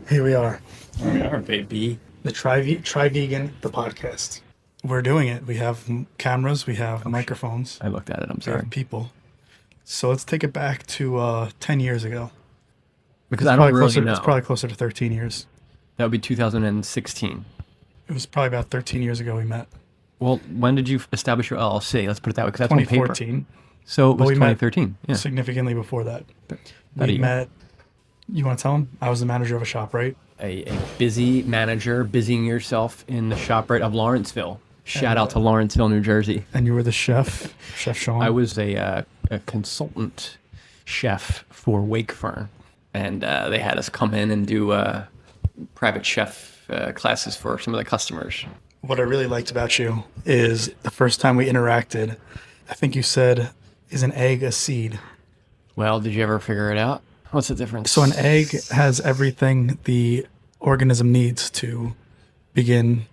Here we are, Here we are, baby. the Try Vegan, the podcast. We're doing it. We have cameras, we have Oh, shit. microphones, I looked at it. I'm we have sorry. people. So let's take it back to 10 years ago. Because I don't really It's know. probably closer to 13 years. That would be 2016. It was probably about 13 years ago we met. Well, when did you establish your LLC? Let's put it that way, because that's on paper. 2014. So it But was we met 2013. Yeah. significantly before that. About a We year. met, you want to tell him? I was the manager of a shop, right? A busy manager, busying yourself in the shop right of Lawrenceville. Shout out to Lawrenceville, New Jersey. And you were the chef, Chef Sean. I was a consultant chef for Wakefern, and they had us come in and do private chef classes for some of the customers. What I really liked about you is the first time we interacted, I think you said, is an egg a seed? Well, did you ever figure it out? What's the difference? So an egg has everything the organism needs to begin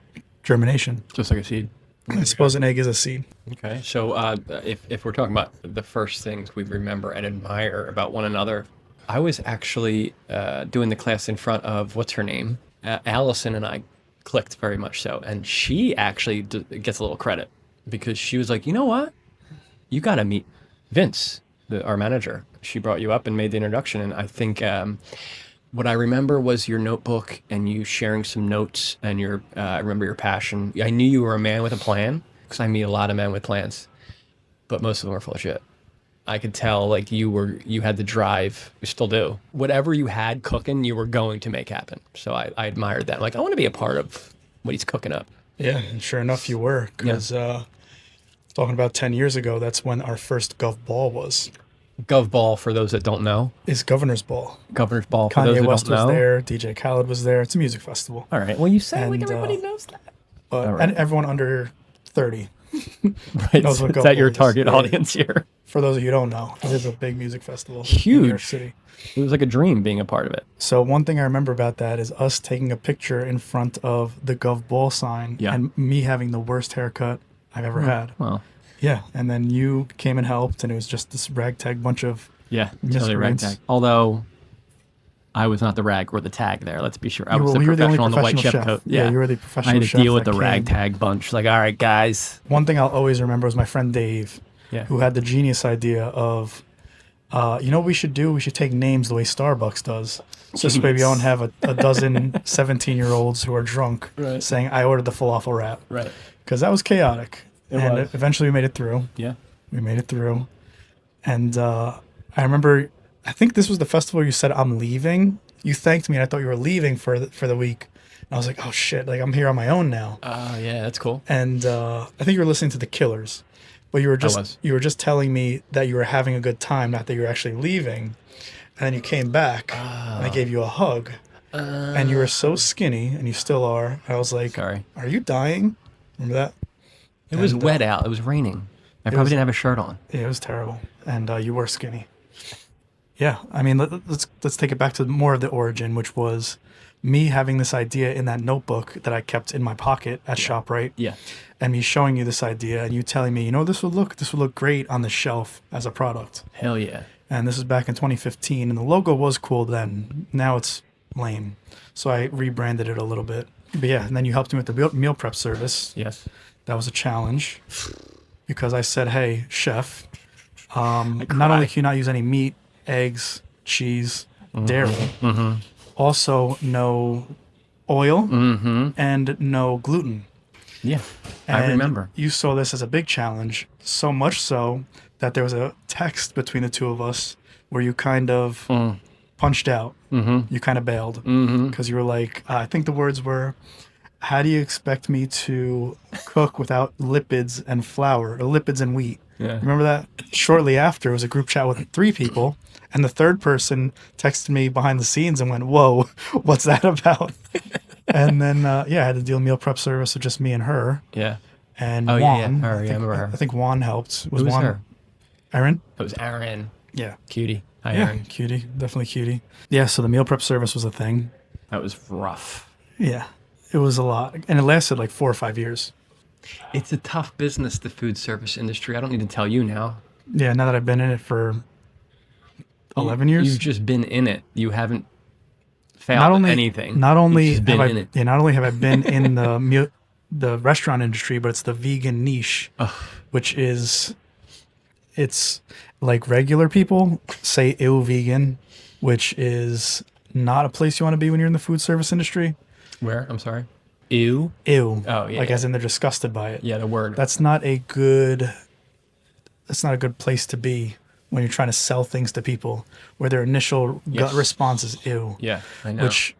germination. Just like a seed. I suppose an egg is a seed. Okay. So if we're talking about the first things we remember and admire about one another, I was actually doing the class in front of, what's her name? Allison, and I clicked very much so. And she actually gets a little credit because she was like, you know what? You got to meet Vince, our manager. She brought you up and made the introduction. And I think what I remember was your notebook and you sharing some notes and I remember your passion. I knew you were a man with a plan because I meet a lot of men with plans, but most of them are full of shit. I could tell like you had the drive, you still do. Whatever you had cooking, you were going to make happen. So I admired that. Like, I want to be a part of what he's cooking up. Yeah, and sure enough, you were. Because talking about 10 years ago, that's when our first Gov Ball was. Gov Ball, for those that don't know. Is Governor's Ball. Governor's Ball, for those Kanye that West don't was know. there. DJ Khaled was there. It's a music festival. All right. Well, you said like And, everybody knows that. But All right. and everyone under 30 Right. knows what Is Gov that your Ball is. target Yeah. audience here? For those of you who don't know, it is a big music festival in New York Huge. City. It was like a dream being a part of it. So one thing I remember about that is us taking a picture in front of the Gov Ball sign Yeah. and me having the worst haircut I've ever had. Well, Yeah, and then you came and helped, and it was just this ragtag bunch of yeah, Miss totally Grants. ragtag. Although I was not the rag or the tag there. Let's be sure. I was you the were the only professional in the white professional chef chef. coat. Yeah, you were the I professional had to chef deal with that the came. ragtag bunch. Like, all right, guys. One thing I'll always remember was my friend Dave, Yeah. who had the genius idea of, you know what we should do? We should take names the way Starbucks does. So this way we don't have a dozen 17-year-olds who are drunk Right. saying, I ordered the falafel wrap. Right. Because that was chaotic. It and was. eventually we made it through. Yeah. We made it through. And I remember, I think this was the festival you said, I'm leaving. You thanked me, and I thought you were leaving for the week. And I was like, oh, shit, like I'm here on my own now. Oh, yeah, that's cool. And I think you were listening to The Killers. But you were was. just telling me that you were having a good time, not that you were actually leaving. And then you came back, and I gave you a hug. And you were so skinny, and you still are. I was like, Sorry. are you dying? Remember that? It was And, wet out. It was raining. I probably was- didn't have a shirt on. Yeah, it was terrible, and you were skinny. Yeah, I mean, let's take it back to more of the origin, which was me having this idea in that notebook that I kept in my pocket at ShopRite, Yeah. and me showing you this idea, and you telling me, you know, this would look great on the shelf as a product. Hell yeah. And this is back in 2015, and the logo was cool then. Now it's lame, so I rebranded it a little bit. But yeah, and then you helped me with the meal prep service. Yes. That was a challenge because I said, hey, chef, not cried. only can you not use any meat, eggs, cheese, dairy, also no oil and no gluten. Yeah. I And remember. You saw this as a big challenge, so much so that there was a text between the two of us where you kind of punched out. You kind of bailed because you were like, I think the words were, how do you expect me to cook without lipids and flour, or lipids and wheat? Yeah. Remember that? Shortly after, it was a group chat with 3 people, and the third person texted me behind the scenes and went, whoa, what's that about? And then, I had to deal meal prep service with just me and her. Yeah. And Oh, yeah, Juan, yeah. Her, I yeah, I think, remember her. I think Juan helped. Who was Juan her? Aaron? It was Aaron. Yeah. Cutie. Hi, Yeah, Aaron. cutie. Definitely cutie. Yeah, so the meal prep service was a thing. That was rough. Yeah, it was a lot. And it lasted like 4 or 5 years. It's a tough business, the food service industry. I don't need to tell you now. Yeah, now that I've been in it for 11 years. You've just been in it. You haven't failed at anything. not You've only just been have in I it. yeah, not only have I been in the restaurant industry, but it's the vegan niche, which is it's like regular people say ew vegan, which is not a place you want to be when you're in the food service industry. Where? I'm sorry. Ew. Ew. Oh yeah. Like Yeah. as in they're disgusted by it. Yeah, the word. That's not a good place to be when you're trying to sell things to people where their initial gut Yes. response is ew. Yeah, I know. Which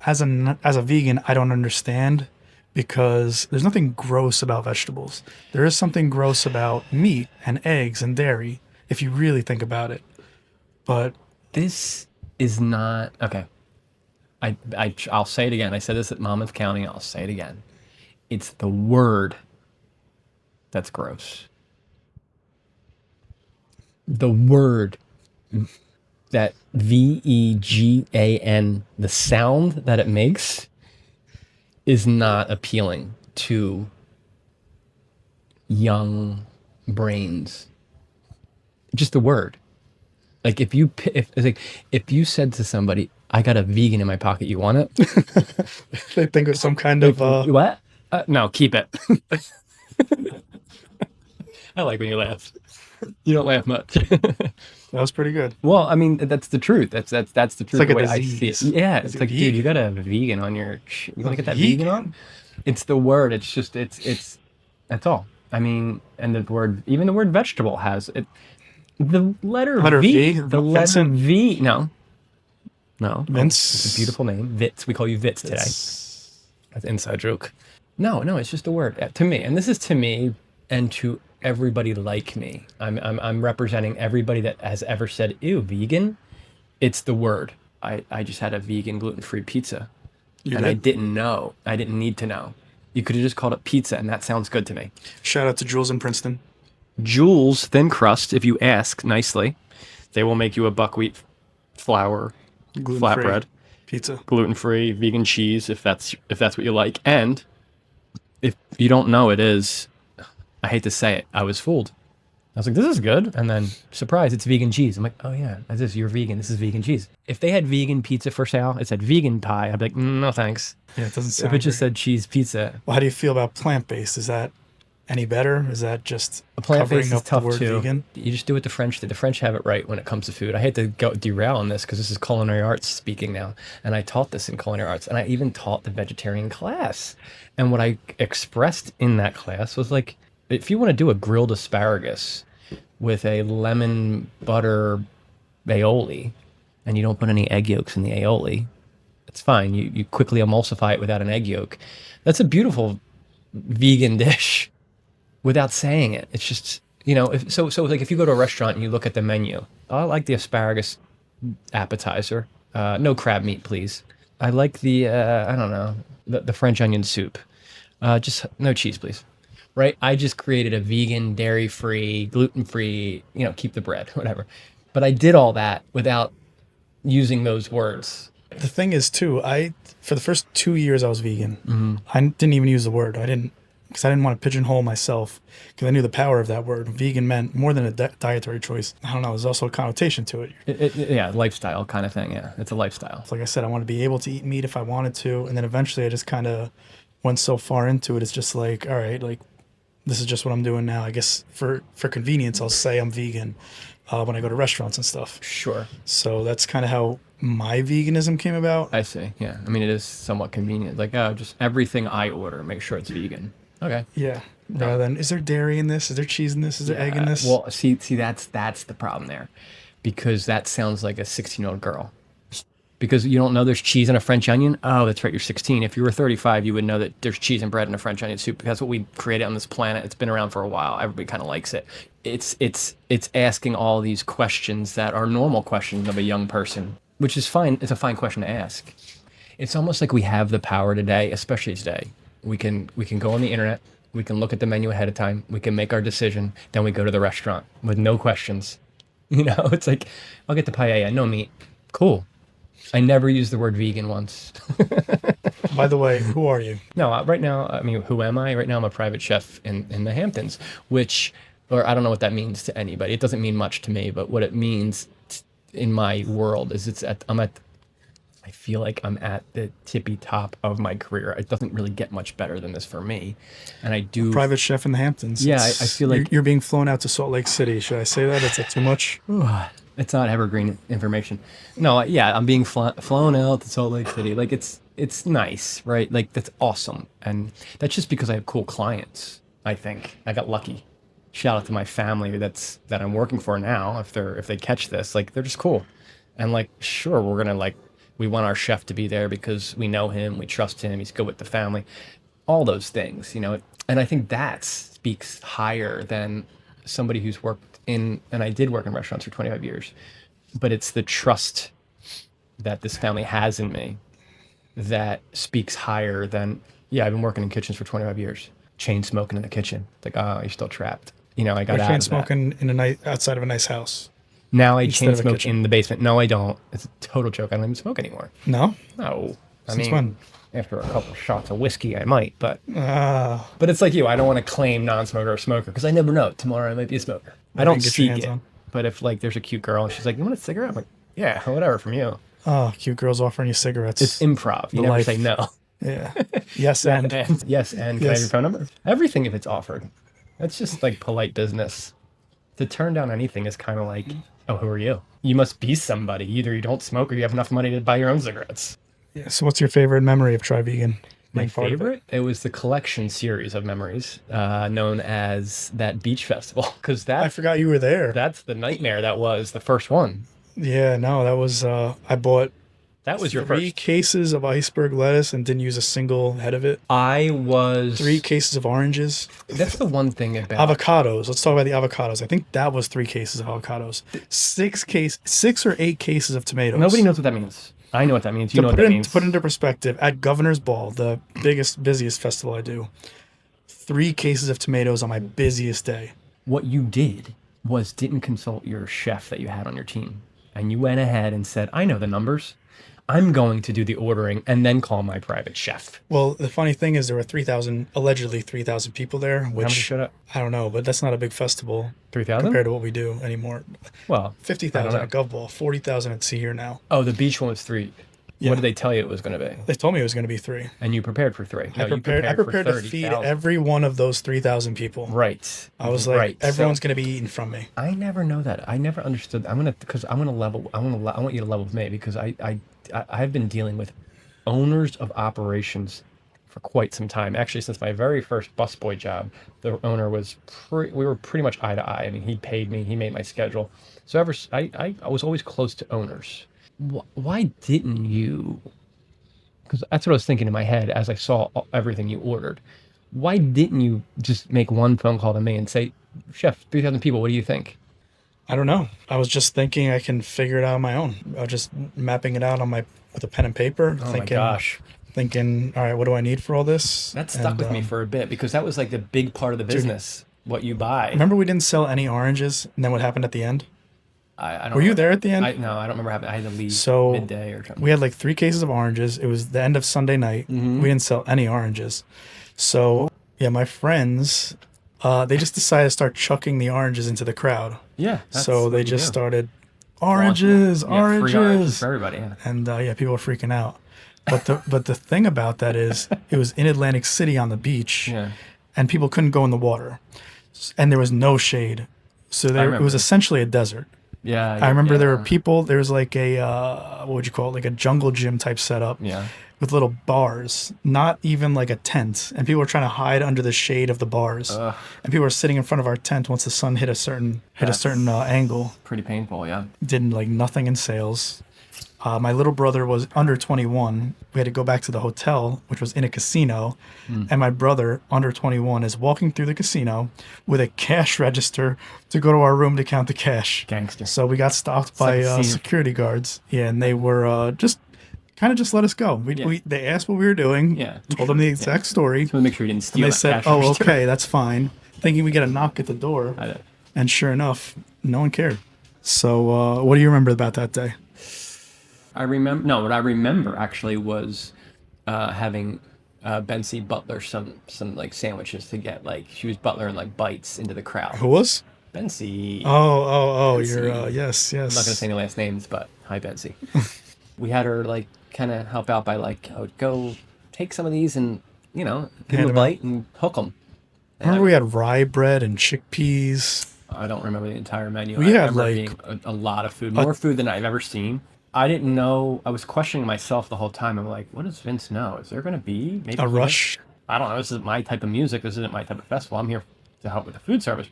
as a vegan I don't understand because there's nothing gross about vegetables. There is something gross about meat and eggs and dairy if you really think about it. But This is not okay. I'll say it again. I said this at Monmouth County. I'll say it again. It's the word that's gross. The word that vegan, the sound that it makes, is not appealing to young brains. Just the word. Like if you said to somebody, "I got a vegan in my pocket. You want it?" they think of some kind of What? No, keep it. I like when you laugh. You don't laugh much. that was pretty good. Well, I mean, that's the truth. That's the truth. like the a way I see it. disease. Yeah, It's it's a like, dude, vegan. you got a vegan on your. You want to get that Vegan? vegan on? It's the word. It's just it's. That's all. I mean, and the word, even the word vegetable has it. The letter V. The letter Vincent. V. No. Vince. It's a beautiful name. Vitz. We call you Vitz today. That's an inside joke. No, it's just a word to me, and this is to me and to everybody like me. I'm representing everybody that has ever said ew vegan. It's the word. I just had a vegan gluten-free pizza, I didn't know. I didn't need to know. You could have just called it pizza, and that sounds good to me. Shout out to Jules in Princeton. Jules thin crust. If you ask nicely, they will make you a buckwheat flour Gluten-free flatbread, pizza. gluten-free, vegan cheese, if that's what you like. And if you don't know, it is. I hate to say it. I was fooled. I was like, this is good. And then, surprise, it's vegan cheese. I'm like, oh, yeah, you're vegan. This is vegan cheese. If they had vegan pizza for sale, it said vegan pie, I'd be like, no, thanks. Yeah, it doesn't sound If it just great. said cheese pizza. Well, how do you feel about plant-based? Is that any better? Is that just A plant-based covering is up the tough, word too. vegan? You just do what the French did. The French have it right when it comes to food. I hate to go derail on this because this is culinary arts speaking now. And I taught this in culinary arts. And I even taught the vegetarian class. And what I expressed in that class was like, if you want to do a grilled asparagus with a lemon butter aioli, and you don't put any egg yolks in the aioli, it's fine. You quickly emulsify it without an egg yolk. That's a beautiful vegan dish without saying it. It's just, so like if you go to a restaurant and you look at the menu, I like the asparagus appetizer. No crab meat, please. I like the, I don't know, the French onion soup. Just no cheese, please. Right? I just created a vegan, dairy-free, gluten-free, keep the bread, whatever. But I did all that without using those words. The thing is, too, for the first 2 years I was vegan, Mm-hmm. I didn't even use the word. Because I didn't want to pigeonhole myself, because I knew the power of that word. Vegan meant more than a dietary choice. I don't know. There's also a connotation to it. Yeah, lifestyle kind of thing. Yeah, it's a lifestyle. Like I said, I want to be able to eat meat if I wanted to, and then eventually I just kind of went so far into it. It's just like, all right, like this is just what I'm doing now. I guess for convenience, I'll say I'm vegan when I go to restaurants and stuff. Sure. So that's kind of how my veganism came about. I see. Yeah. I mean, it is somewhat convenient. Like, just everything I order, make sure it's vegan. Okay. Yeah. Rather than, is there dairy in this? Is there cheese in this? Is there egg in this? Well, see, that's the problem there, because that sounds like a 16-year-old girl. Because you don't know there's cheese in a French onion. Oh, that's right, you're 16. If you were 35, you would know that there's cheese and bread in a French onion soup. Because that's what we created on this planet. It's been around for a while. Everybody kind of likes it. It's asking all these questions that are normal questions of a young person, which is fine. It's a fine question to ask. It's almost like we have the power today, especially today. We can go on the internet. We can look at the menu ahead of time. We can make our decision. Then we go to the restaurant with no questions. It's like, I'll get the paella, no meat. Cool. I never used the word vegan once. By the way, who are you? No, right now, I mean, who am I? Right now, I'm a private chef in the Hamptons, or I don't know what that means to anybody. It doesn't mean much to me, but what it means in my world is I'm at I feel like I'm at the tippy top of my career. It doesn't really get much better than this for me. And I do, Private chef in the Hamptons. yeah, I feel like you're being flown out to Salt Lake City. Should I say that? Is that too much? it's not evergreen information. No, yeah, I'm being flown out to Salt Lake City. Like it's nice, right? Like that's awesome. And that's just because I have cool clients. I think I got lucky. Shout out to my family that I'm working for now. If they catch this, like they're just cool. And like, sure, we're gonna like, we want our chef to be there because we know him, we trust him, he's good with the family, all those things, you know. And I think that speaks higher than somebody who's worked in, and I did work in restaurants for 25 years, but it's the trust that this family has in me that speaks higher than, yeah, I've been working in kitchens for 25 years, chain smoking in the kitchen. It's like, oh, you're still trapped. You know, I got out Chain of that. smoking in a nice outside of a nice house. Now I Instead chain of a smoke kitchen. in the basement. No, I don't. It's a total joke. I don't even smoke anymore. No. No. I Since mean, when? after a couple shots of whiskey, I might, but Ah, it's like you. I don't want to claim non-smoker or smoker because I never know. Tomorrow I might be a smoker. I Nothing don't to get your seek hands it. on. But if like there's a cute girl and she's like, "You want a cigarette?" I'm like, "Yeah, whatever from you." oh, cute girls offering you cigarettes. It's improv. You The never life. say no. Yeah. Yes, and Yes, and can I have Yes. your phone number? Everything if it's offered. That's just like polite business. To turn down anything is kind of like, oh, who are you? You must be somebody. Either you don't smoke or you have enough money to buy your own cigarettes. yeah. So, what's your favorite memory of Try Vegan? My Being part of it? favorite? It was the collection series of memories known as that beach festival. Because I forgot you were there. that's the nightmare that was the first one. Yeah, no, that was. I bought That was your 3 first. cases of iceberg lettuce and didn't use a single head of it. I was 3 cases of oranges. That's the one thing about Avocados. Let's talk about the avocados. I think that was 3 cases of avocados. 6 or 8 cases of tomatoes. nobody knows what that means. I know what that means. You know what put that it means. to put it into perspective, at Governor's Ball, the biggest, busiest festival I do, 3 cases of tomatoes on my busiest day. What you did was didn't consult your chef that you had on your team, and you went ahead and said, "I know the numbers. I'm going to do the ordering and then call my private chef." Well, the funny thing is there were allegedly 3,000 people there, How many which showed up? I don't know, but that's not a big festival 3,000? compared to what we do anymore. Well, I 50,000 don't at Gov Ball, 40,000 at See Here Now. oh, the beach one was 3. Yeah. What did they tell you it was going to be? They told me it was going to be 3. And you prepared for 3. No, I prepared for to feed 30,000. every one of those 3,000 people. Right. I was like, right. everyone's So, going to be eating from me. I never know that. I never understood. I want you to level with me because I've been dealing with owners of operations for quite some time. Actually, since my very first busboy job, the owner was we were pretty much eye to eye. I mean, he paid me, he made my schedule. So I was always close to owners. Why didn't you? Because that's what I was thinking in my head as I saw everything you ordered. Why didn't you just make one phone call to me and say, "Chef, 3,000 people, what do you think?" I don't know. I was just thinking I can figure it out on my own. I was just mapping it out with a pen and paper. Oh my gosh. Thinking, all right, what do I need for all this? That stuck And, with me for a bit because that was like the big part of the business, what you buy. Remember we didn't sell any oranges, and then what happened at the end? I don't Were you remember. there at the end? No, I don't remember having. I had to leave So, midday or something. We had like 3 cases of oranges. It was the end of Sunday night. Mm-hmm. We didn't sell any oranges. So, yeah, my friends, they just decided to start chucking the oranges into the crowd. Yeah. So they just started, oranges, Free oranges oranges. for everybody. Yeah. And yeah, people were freaking out. But the thing about that is it was in Atlantic City on the beach, Yeah. and people couldn't go in the water. And there was no shade. So it was remember. essentially a desert. Yeah. I remember there were yeah. people. There was like a what would you call it? Like a jungle gym type setup Yeah. with little bars, not even like a tent. And people were trying to hide under the shade of the bars. Ugh. And people were sitting in front of our tent once the sun hit a certain angle. Pretty painful. Yeah. Did like nothing in sales. My little brother was under 21. We had to go back to the hotel, which was in a casino. And my brother, under 21, is walking through the casino with a cash register to go to our room to count the cash. Gangster. So we got stopped by like a scene. security guards. Yeah, and they were just let us go. They asked what we were doing. Yeah. Told them the exact story. Just want to make sure you didn't steal. And they that said, cash "Oh, register." okay, that's fine." Thinking we get a knock at the door. And sure enough, no one cared. So what do you remember about that day? What I remember actually was having Bency butler some like sandwiches to get, like she was butlering like bites into the crowd. Who was? Bency. Oh, Bency. you're yes. I'm not gonna say any last names, but hi Bency. We had her like kind of help out by like, I would go take some of these and, you know, give Hand them a 'em out. bite and hook them. Remember we had rye bread and chickpeas. I don't remember the entire menu. We I had, remember like, being a lot of food, more food than I've ever seen. I didn't know. I was questioning myself the whole time. I'm like, what does Vince know? Is there going to be maybe A rush. I don't know. This isn't my type of music. This isn't my type of festival. I'm here to help with the food service.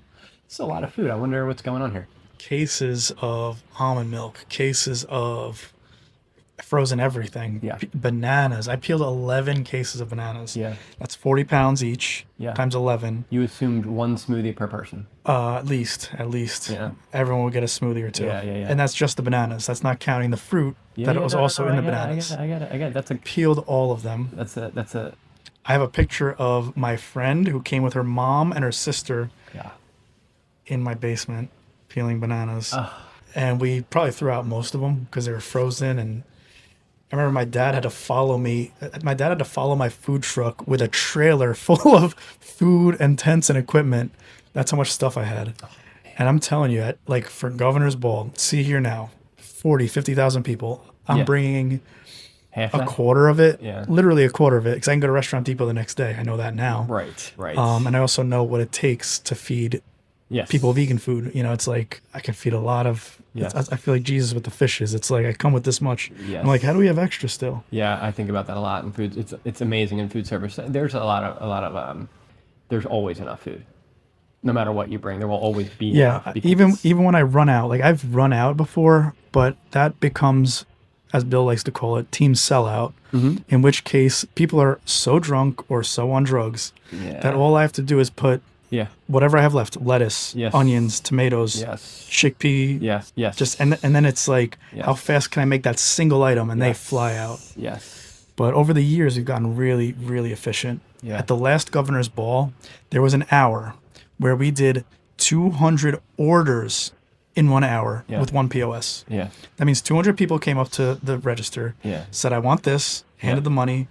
It's a lot of food. I wonder what's going on here. Cases of almond milk, cases of frozen everything. Yeah. Bananas. I peeled 11 cases of bananas. Yeah. That's 40 pounds each. Yeah. Times 11. You assumed one smoothie per person. At least. Yeah. Everyone will get a smoothie or two. Yeah. And that's just the bananas. That's not counting the fruit that was also in the bananas. I get it. That's a Peeled all of them. That's a. I have a picture of my friend who came with her mom and her sister Yeah. in my basement peeling bananas. And we probably threw out most of them because they were frozen. And I remember my dad had to follow me. My dad had to follow my food truck with a trailer full of food and tents and equipment. That's how much stuff I had. And I'm telling you, like for Governor's Ball, see here now, 50,000 people. I'm bringing Half a that? quarter of it, Yeah. literally a quarter of it, because I can go to Restaurant Depot the next day. I know that now. Right. And I also know what it takes to feed Yes. people vegan food. You know, it's like I can feed a lot of. Yes. I feel like Jesus with the fishes. It's like I come with this much. Yes. I'm like, how do we have extra still? Yeah, I think about that a lot in food. It's amazing in food service. There's a lot of there's always enough food. No matter what you bring, there will always be enough. Even when I run out, like I've run out before, but that becomes, as Bill likes to call it, team sellout. In which case, people are so drunk or so on drugs that all I have to do is put whatever I have left: lettuce, onions, tomatoes, chickpea. Yes. Just and then it's like, how fast can I make that single item, and they fly out. Yes. But over the years, we've gotten really, really efficient. Yeah. At the last Governor's Ball, there was an hour where we did 200 orders in 1 hour with one POS. Yeah. That means 200 people came up to the register, said, I want this, handed the money,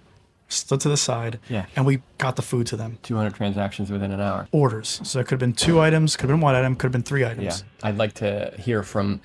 stood to the side, and we got the food to them. 200 transactions within an hour. Orders. So it could have been 2 items, could have been 1 item, could have been 3 items. Yeah. I'd like to hear from,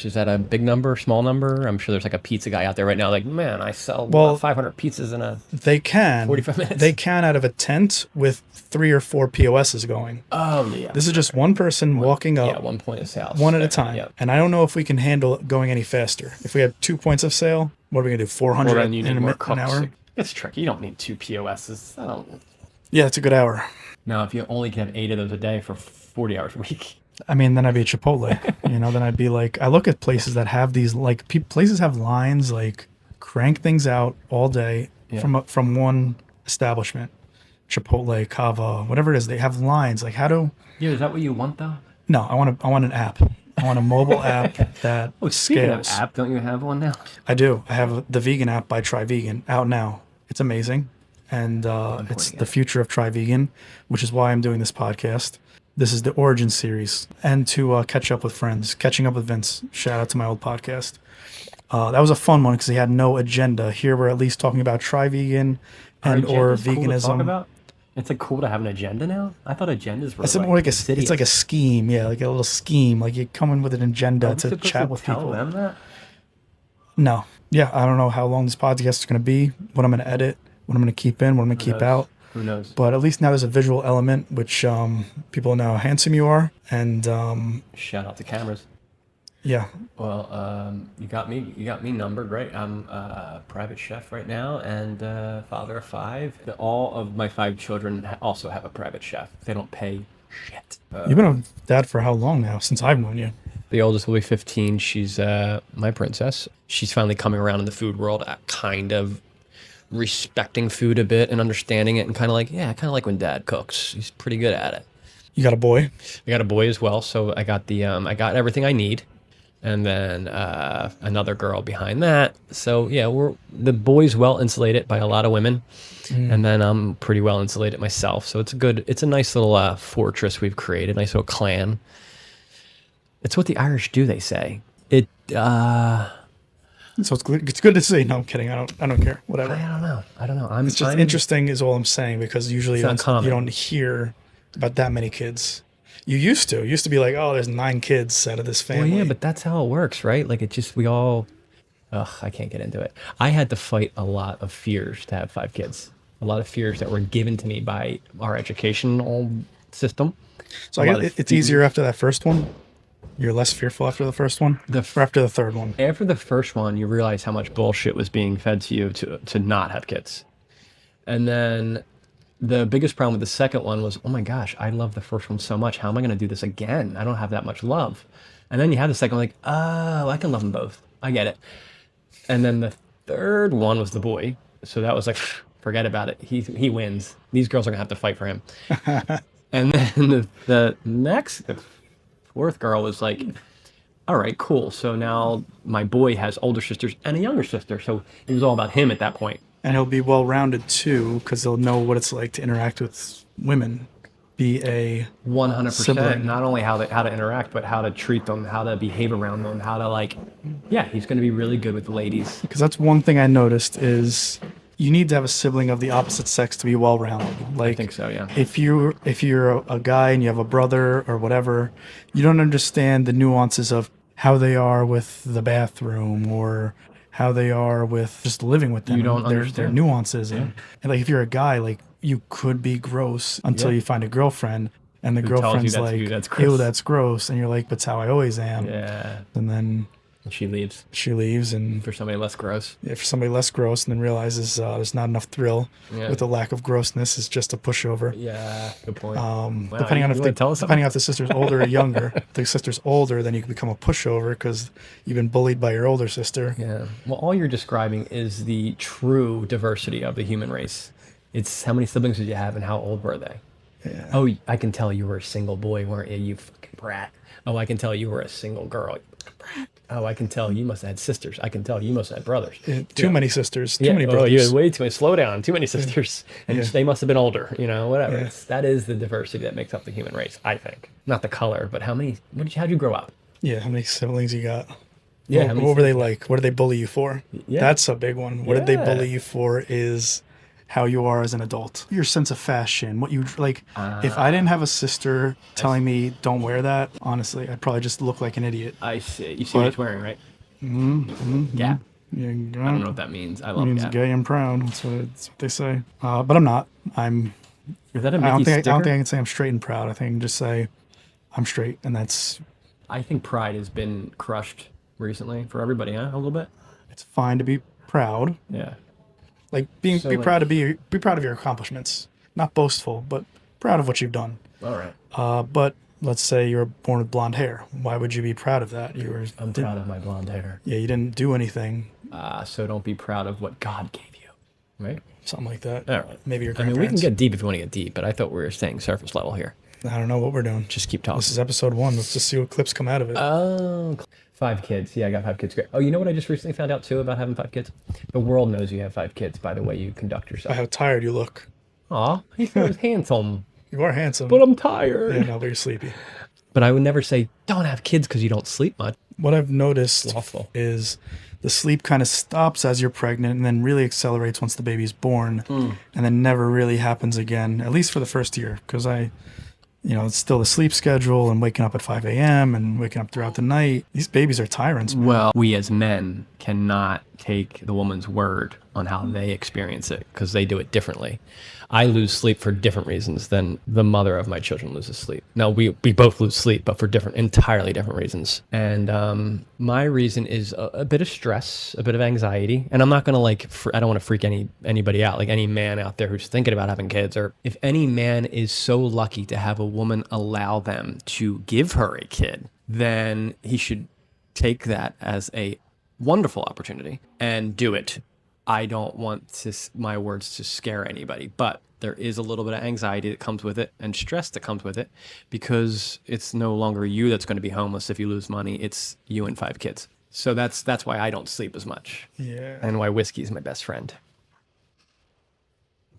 is that a big number, small number? I'm sure there's like a pizza guy out there right now like, man, I sell 500 pizzas in a They can. 45 minutes. They can out of a tent with 3 or 4 POSs going. Oh, yeah. This is just one person walking up. Yeah, one point of sale. One at a time. Yeah. And I don't know if we can handle it going any faster. If we have 2 points of sale, what are we going to do? 400 Well, then you need in more an cooks. hour? It's tricky. You don't need 2 POSs. I don't. Yeah, it's a good hour. Now, if you only can have 8 of those a day for 40 hours a week. I mean, then I'd be at Chipotle. Then I'd be like, I look at places that have these, like, places have lines, like, crank things out all day from one establishment. Chipotle, Cava, whatever it is, they have lines. Like, how do... Yeah, is that what you want, though? No, I want an app. I want a mobile app that Speaking scales. of app, don't you have one now? I do. I have the vegan app by Try Vegan out now. It's amazing. And it's the future of Try Vegan, which is why I'm doing this podcast. This is the Origin series. And to catch up with friends, catching up with Vince. Shout out to my old podcast. That was a fun one because he had no agenda. Here we're at least talking about Try Vegan or Agenda's cool to talk veganism. about? It's like cool to have an agenda now? I thought agendas were It's more like insidious. it's like a scheme, like a little scheme. Like you come in with an agenda Are we to supposed chat to with tell people. them that? No. Yeah, I don't know how long this podcast is going to be, what I'm going to edit, what I'm going to keep in, what I'm going to keep out. Who knows? But at least now there's a visual element, which people know how handsome you are. And Shout out to cameras. yeah, Well, you got me numbered, right? I'm a private chef right now and father of 5. All of my 5 children also have a private chef. They don't pay shit. you've been a dad for how long now? Since I've known you. The oldest will be 15. She's my princess. She's finally coming around in the food world, kind of respecting food a bit and understanding it, and kind of like when Dad cooks. He's pretty good at it. You got a boy? I got a boy as well, so I got I got everything I need, and then another girl behind that. So yeah, the boy's well insulated by a lot of women, and then I'm pretty well insulated myself. So it's a nice little fortress we've created, nice little clan. It's what the Irish do, they say. So it's good to see. No, I'm kidding. I don't care. Whatever. I don't know. It's just interesting is all I'm saying, because usually It's not common. you don't hear about that many kids. You used to be like, oh, there's 9 kids out of this family. Well, yeah, but that's how it works, right? Like we all Ugh, I can't get into it. I had to fight a lot of fears to have 5 kids. A lot of fears that were given to me by our educational system. So A I lot guess of it's easier fears. after that first one. You're less fearful after the first one, The or f- after the third one. After the first one, you realize how much bullshit was being fed to you to not have kids. And then the biggest problem with the second one was, oh my gosh, I love the first one so much. How am I going to do this again? I don't have that much love. And then you have the second one, like, oh, I can love them both. I get it. And then the third one was the boy. So that was like, forget about it. He wins. These girls are gonna have to fight for him. And then the fourth girl was like, all right, cool. So now my boy has older sisters and a younger sister. So it was all about him at that point. And he'll be well rounded too, because he'll know what it's like to interact with women. Be a 100%. sibling. Not only how to interact, but how to treat them, how to behave around them, how to like, yeah, he's going to be really good with the ladies. Because that's one thing I noticed is you need to have a sibling of the opposite sex to be well rounded. Like, I think so, yeah. if you're a guy and you have a brother or whatever, you don't understand the nuances of how they are with the bathroom or how they are with just living with them. You don't and their understand. nuances and like if you're a guy, like you could be gross until Yeah. you find a girlfriend. And the Who tells you girlfriend's that's like, you, that's ew, gross. that's gross. And you're like, but it's how I always am. Yeah. And then And she leaves she leaves and for somebody less gross. if somebody less gross and then realizes there's not enough thrill Yeah. with the lack of grossness is just a pushover. Yeah, good point. Wow, Depending on you if wanna tell us depending on something? if the sister's older or younger. If the sister's older, then you can become a pushover because you've been bullied by your older sister. Yeah. Well, all you're describing is the true diversity of the human race. It's how many siblings did you have and how old were they? Yeah. Oh, I can tell you were a single boy, weren't you, you fucking brat? Oh, I can tell you were a single girl. You fucking brat. Oh, I can tell you must have had sisters. I can tell you must have had brothers. Too many sisters, too Yeah. many Oh, you had brothers. way too many. Slow down. Too many sisters, and Yeah. they must have been older. Whatever. Yeah. That is the diversity that makes up the human race. I think, not the color, but how many. How'd you grow up? Yeah, how many siblings you got? Yeah. What, How many what were they siblings? like? What did they bully you for? Yeah. That's a big one. What did they Yeah. bully you for is how you are as an adult. Your sense of fashion, what you like. If I didn't have a sister telling me don't wear that, honestly, I'd probably just look like an idiot. I see. You see what he's wearing, right? Gap. Yeah, I don't know what that means. I love means Gap. gay and proud. That's what they say. But I'm not. Is that a I Mickey don't think. sticker? I don't think I can say I'm straight and proud. I think I can just say I'm straight, and that's I think pride has been crushed recently for everybody, huh? A little bit. it's fine to be proud. Yeah. Like So, be like- proud to be proud of your accomplishments. Not boastful, but proud of what you've done. All right. But let's say you were born with blonde hair. Why would you be proud of that? I'm proud of my blonde hair. Yeah, you didn't do anything. So don't be proud of what God gave you, right? Something like that. All right. Maybe your I mean, grandparents. we can get deep if you want to get deep, but I thought we were staying surface level here. I don't know what we're doing. Just keep talking. This is episode 1. Let's just see what clips come out of it. Oh, 5 kids. Yeah, I got 5 kids. Great. Oh, you know what I just recently found out too about having 5 kids? The world knows you have 5 kids by the way you conduct By yourself. how tired you look. Aw, he thought I was handsome, You are handsome. but I'm tired. Yeah, no, but you're sleepy. But I would never say don't have kids because you don't sleep much. What I've noticed Awful. is the sleep kind of stops as you're pregnant and then really accelerates once the baby's born and then never really happens again, at least for the first year. Because it's still the sleep schedule and waking up at 5 a.m. and waking up throughout the night. These babies are tyrants, man. Well, we as men cannot take the woman's word on how they experience it because they do it differently. I lose sleep for different reasons than the mother of my children loses sleep. Now, we both lose sleep, but for entirely different reasons. And my reason is a bit of stress, a bit of anxiety. And I'm not going to I don't want to freak anybody out, like any man out there who's thinking about having kids, or if any man is so lucky to have a woman allow them to give her a kid, then he should take that as a wonderful opportunity and do it. I don't want my words to scare anybody, but there is a little bit of anxiety that comes with it and stress that comes with it because it's no longer you that's going to be homeless if you lose money. It's you and 5 kids. So that's why I don't sleep as much Yeah. and why whiskey is my best friend.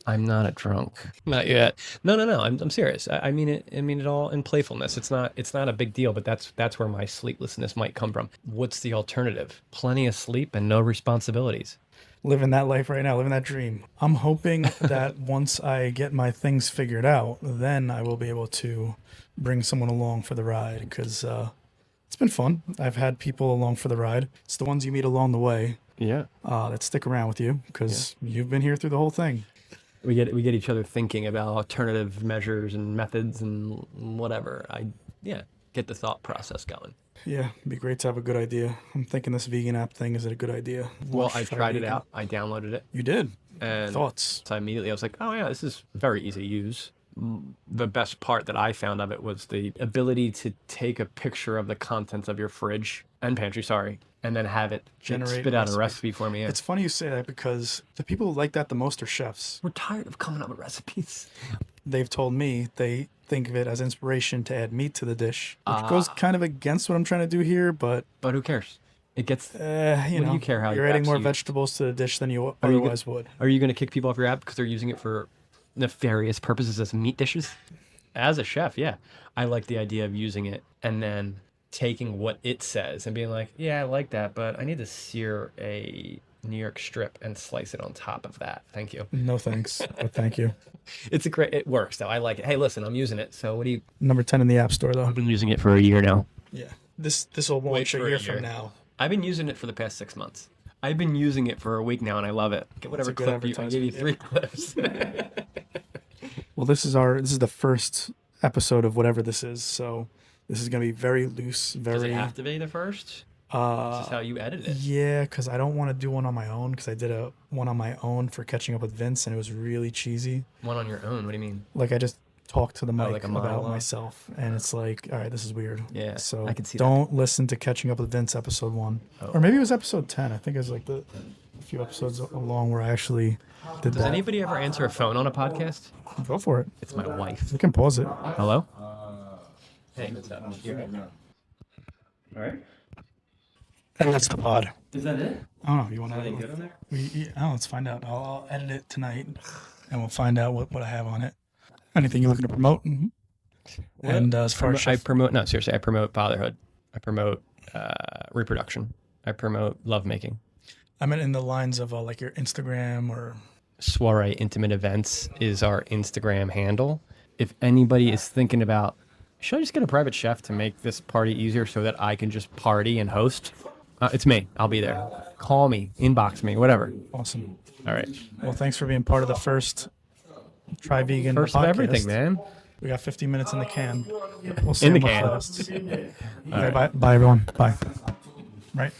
I'm not a drunk. Not yet. No. I'm serious. I mean it. I mean it all in playfulness. It's not a big deal, but that's where my sleeplessness might come from. What's the alternative? Plenty of sleep and no responsibilities. Living that life right now, living that dream. I'm hoping that once I get my things figured out, then I will be able to bring someone along for the ride because It's been fun. I've had people along for the ride. It's the ones you meet along the way Yeah. that stick around with you because you've been here through the whole thing. We get each other thinking about alternative measures and methods and whatever. Get the thought process going. Yeah, it'd be great to have a good idea. I'm thinking this vegan app thing is a good idea. Well, I tried it out. I downloaded it. You did? And Thoughts? so immediately I was like, oh yeah, this is very easy to use. The best part that I found of it was the ability to take a picture of the contents of your fridge and pantry, and then have it Generate spit out a recipe. recipe for me. Yeah. It's funny you say that because the people who like that the most are chefs. We're tired of coming up with recipes. They've told me they think of it as inspiration to add meat to the dish, which goes kind of against what I'm trying to do here, but who cares? It gets, you do know, you care how you're your adding app's more used? vegetables to the dish than you you otherwise would. Are you going to kick people off your app because they're using it for nefarious purposes as meat dishes? As a chef, yeah. I like the idea of using it and then taking what it says and being like, yeah, I like that, but I need to sear a New York strip and slice it on top of that. Thank you. No thanks, but thank you. It works though. I like it. Hey, listen, I'm using it. So what do you? Number 10 in the App Store, though. I've been using it for a year now. Yeah. This will launch a year from now. I've been using it for the past 6 months. I've been using it for a week now, and I love it. Get whatever That's a good clip I'll give you 3 clips. Well, this is the first episode of whatever this is, so this is gonna be very loose, very. Does it have to be the first? This is how you edit it. Yeah, because I don't want to do one on my own because I did a one on my own for catching up with Vince, and it was really cheesy. One on your own. What do you mean? Like I just talked to the mic like a about monologue? myself, and it's like, all right, this is weird. Yeah, So I can see that. don't listen to Catching Up with Vince episode 1, or maybe it was episode 10. I think it was like a few episodes along where I actually did Does that. anybody ever answer a phone on a podcast? Go for it. It's my wife. We can pause it. Hello? Hey, what's up? All right. And that's the pod. Is that it? I don't know. You want to? Anything good on there? Let's find out. I'll edit it tonight, and we'll find out what I have on it. Anything you're looking to promote? Mm-hmm. And as far as I promote fatherhood. I promote reproduction. I promote lovemaking. I meant in the lines of like your Instagram or. Soiree Intimate Events is our Instagram handle. If anybody is thinking about, should I just get a private chef to make this party easier so that I can just party and host? It's me. I'll be there. Call me, inbox me, whatever. Awesome. All right. Well, thanks for being part of the first Try Vegan First podcast. of everything, man. We got 15 minutes in the can. We'll see In the how much can. lasts. Okay, bye, everyone. Bye. Right.